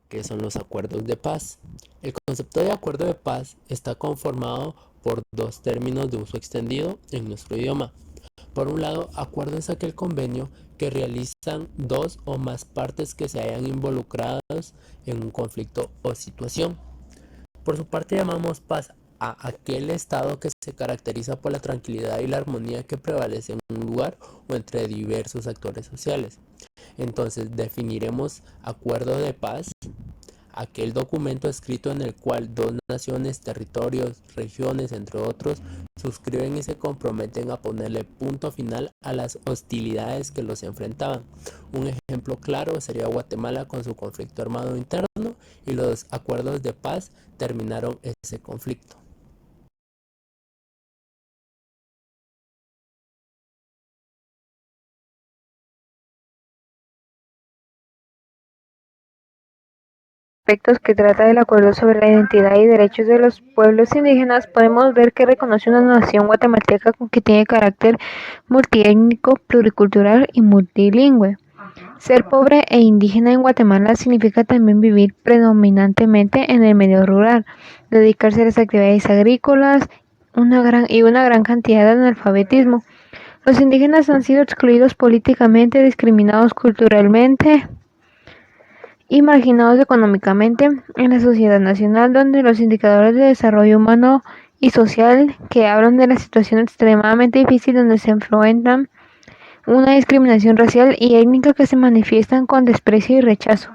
que son los acuerdos de paz. El concepto de acuerdo de paz está conformado por dos términos de uso extendido en nuestro idioma. Por un lado, acuerdo es aquel convenio que realizan dos o más partes que se hayan involucradas en un conflicto o situación. Por su parte, llamamos paz a aquel estado que se caracteriza por la tranquilidad y la armonía que prevalece en un lugar o entre diversos actores sociales. Entonces, definiremos acuerdo de paz, aquel documento escrito en el cual dos naciones, territorios, regiones, entre otros, suscriben y se comprometen a ponerle punto final a las hostilidades que los enfrentaban. Un ejemplo claro sería Guatemala con su conflicto armado interno, y los acuerdos de paz terminaron ese conflicto. Aspectos que trata del Acuerdo sobre la Identidad y Derechos de los Pueblos Indígenas, podemos ver que reconoce una nación guatemalteca que tiene carácter multiétnico, pluricultural y multilingüe. Ser pobre e indígena en Guatemala significa también vivir predominantemente en el medio rural, dedicarse a las actividades agrícolas y una gran cantidad de analfabetismo. Los indígenas han sido excluidos políticamente, discriminados culturalmente y marginados económicamente en la sociedad nacional, donde los indicadores de desarrollo humano y social que hablan de la situación extremadamente difícil donde se enfrentan una discriminación racial y étnica que se manifiestan con desprecio y rechazo.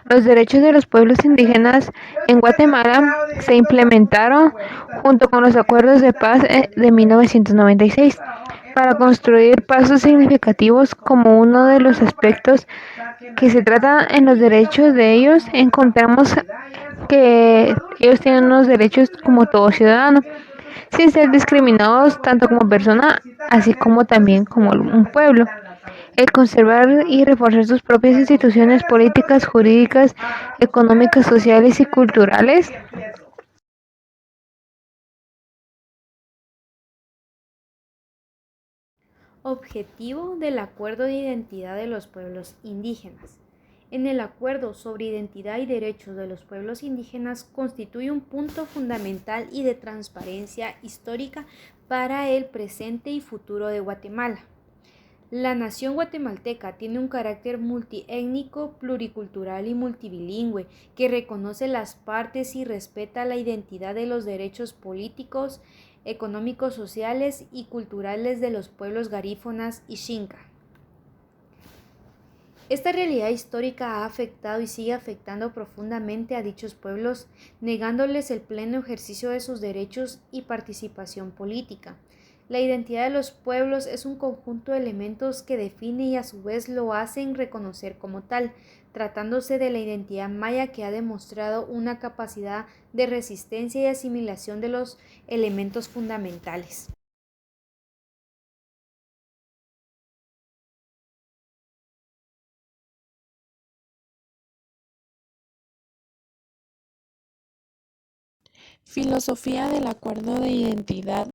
Los derechos de los pueblos indígenas en Guatemala se implementaron junto con los acuerdos de paz de 1996 para construir pasos significativos como uno de los aspectos que se trata en los derechos de ellos. Encontramos que ellos tienen unos derechos como todo ciudadano, sin ser discriminados tanto como persona, así como también como un pueblo. El conservar y reforzar sus propias instituciones políticas, jurídicas, económicas, sociales y culturales. Objetivo del Acuerdo de Identidad de los Pueblos Indígenas. En el Acuerdo sobre Identidad y Derechos de los Pueblos Indígenas constituye un punto fundamental y de transparencia histórica para el presente y futuro de Guatemala. La nación guatemalteca tiene un carácter multiétnico, pluricultural y multilingüe que reconoce las partes y respeta la identidad de los derechos políticos, económicos, sociales y culturales de los pueblos garífonas y xinca. Esta realidad histórica ha afectado y sigue afectando profundamente a dichos pueblos, negándoles el pleno ejercicio de sus derechos y participación política. La identidad de los pueblos es un conjunto de elementos que define y a su vez lo hacen reconocer como tal, tratándose de la identidad maya que ha demostrado una capacidad de resistencia y asimilación de los elementos fundamentales. Filosofía del Acuerdo de Identidad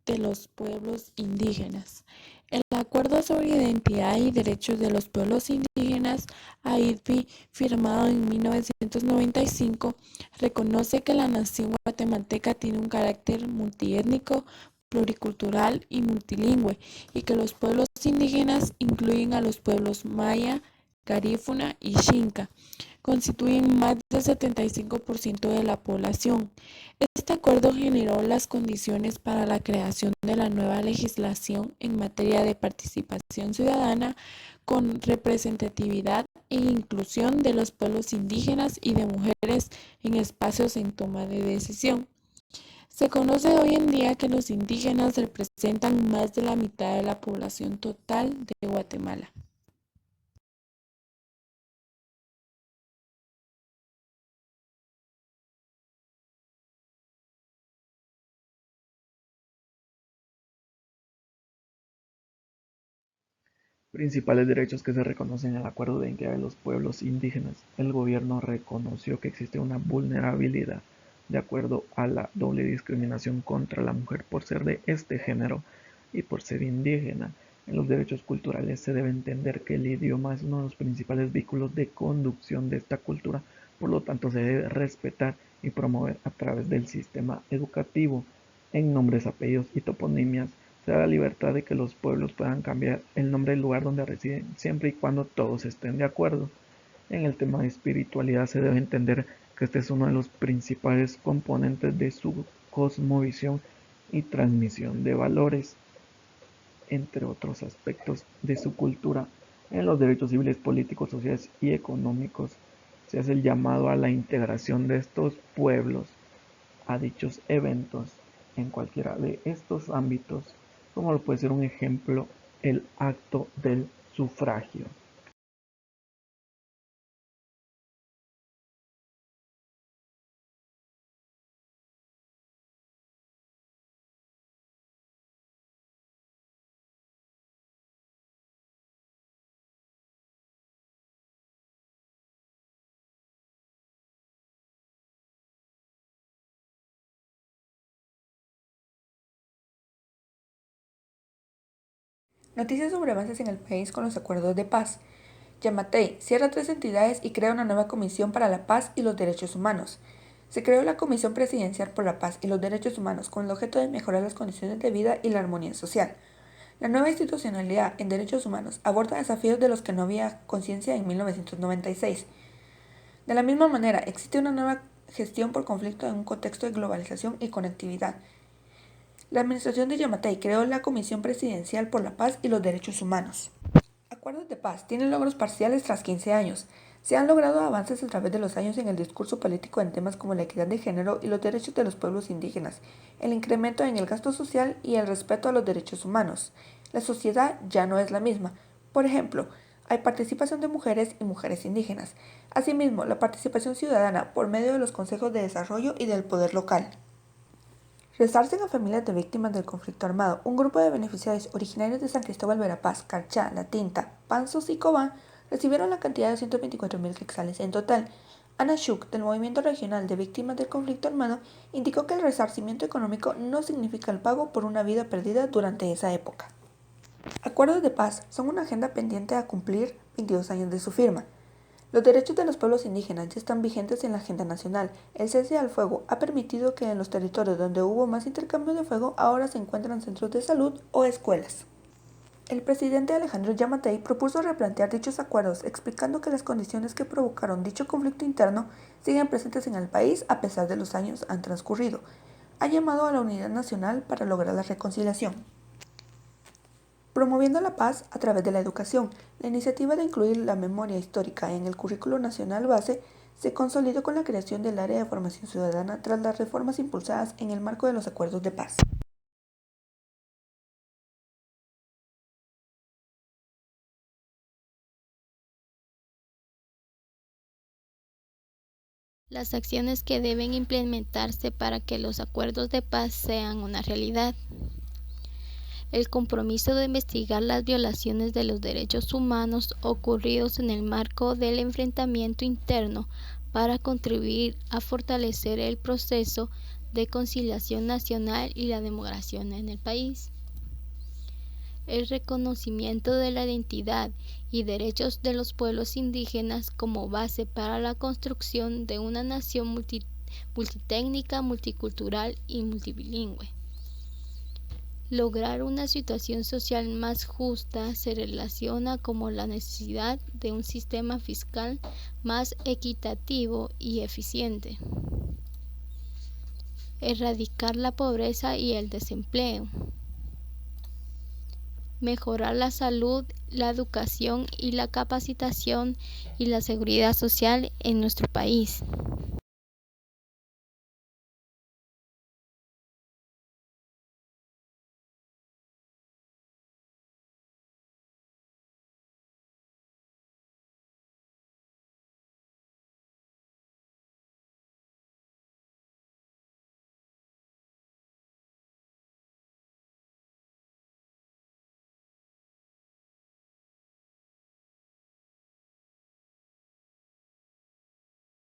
de los Pueblos Indígenas. El Acuerdo sobre Identidad y Derechos de los Pueblos Indígenas, AIDPI, firmado en 1995, reconoce que la nación guatemalteca tiene un carácter multiétnico, pluricultural y multilingüe, y que los pueblos indígenas incluyen a los pueblos maya, garífuna y xinca, constituyen más del 75% de la población. Este acuerdo generó las condiciones para la creación de la nueva legislación en materia de participación ciudadana con representatividad e inclusión de los pueblos indígenas y de mujeres en espacios en toma de decisión. Se conoce hoy en día que los indígenas representan más de la mitad de la población total de Guatemala. Principales derechos que se reconocen en el Acuerdo de Identidad de los Pueblos Indígenas. El gobierno reconoció que existe una vulnerabilidad de acuerdo a la doble discriminación contra la mujer por ser de este género y por ser indígena. En los derechos culturales se debe entender que el idioma es uno de los principales vehículos de conducción de esta cultura Por lo tanto, se debe respetar y promover a través del sistema educativo. En nombres, apellidos y toponimias se da la libertad de que los pueblos puedan cambiar el nombre del lugar donde residen, siempre y cuando todos estén de acuerdo. En el tema de espiritualidad se debe entender que este es uno de los principales componentes de su cosmovisión y transmisión de valores, entre otros aspectos de su cultura. En los derechos civiles, políticos, sociales y económicos se hace el llamado a la integración de estos pueblos a dichos eventos en cualquiera de estos ámbitos, como lo puede ser un ejemplo el acto del sufragio. Noticias sobre avances en el país con los acuerdos de paz. Yamatei cierra 3 entidades y crea una nueva Comisión para la Paz y los Derechos Humanos. Se creó la Comisión Presidencial por la Paz y los Derechos Humanos con el objeto de mejorar las condiciones de vida y la armonía social. La nueva institucionalidad en derechos humanos aborda desafíos de los que no había conciencia en 1996. De la misma manera, existe una nueva gestión por conflicto en un contexto de globalización y conectividad. La administración de Yamatei creó la Comisión Presidencial por la Paz y los Derechos Humanos. Acuerdos de paz tienen logros parciales tras 15 años. Se han logrado avances a través de los años en el discurso político en temas como la equidad de género y los derechos de los pueblos indígenas, el incremento en el gasto social y el respeto a los derechos humanos. La sociedad ya no es la misma. Por ejemplo, hay participación de mujeres y mujeres indígenas. Asimismo, la participación ciudadana por medio de los consejos de desarrollo y del poder local. Resarcen a familias de víctimas del conflicto armado. Un grupo de beneficiarios originarios de San Cristóbal Verapaz, Carchá, La Tinta, Panzos y Cobán recibieron la cantidad de 124.000 quetzales en total. Ana Schuch, del Movimiento Regional de Víctimas del Conflicto Armado, indicó que el resarcimiento económico no significa el pago por una vida perdida durante esa época. Acuerdos de paz son una agenda pendiente a cumplir 22 años de su firma. Los derechos de los pueblos indígenas ya están vigentes en la agenda nacional. El cese al fuego ha permitido que en los territorios donde hubo más intercambio de fuego ahora se encuentran centros de salud o escuelas. El presidente Alejandro Yamatei propuso replantear dichos acuerdos, explicando que las condiciones que provocaron dicho conflicto interno siguen presentes en el país a pesar de los años han transcurrido. Ha llamado a la unidad nacional para lograr la reconciliación. Promoviendo la paz a través de la educación, la iniciativa de incluir la memoria histórica en el currículo nacional base se consolidó con la creación del área de formación ciudadana tras las reformas impulsadas en el marco de los acuerdos de paz. Las acciones que deben implementarse para que los acuerdos de paz sean una realidad. El compromiso de investigar las violaciones de los derechos humanos ocurridos en el marco del enfrentamiento interno para contribuir a fortalecer el proceso de conciliación nacional y la democracia en el país. El reconocimiento de la identidad y derechos de los pueblos indígenas como base para la construcción de una nación multitécnica, multicultural y multilingüe. Lograr una situación social más justa se relaciona con la necesidad de un sistema fiscal más equitativo y eficiente. Erradicar la pobreza y el desempleo. Mejorar la salud, la educación y la capacitación y la seguridad social en nuestro país.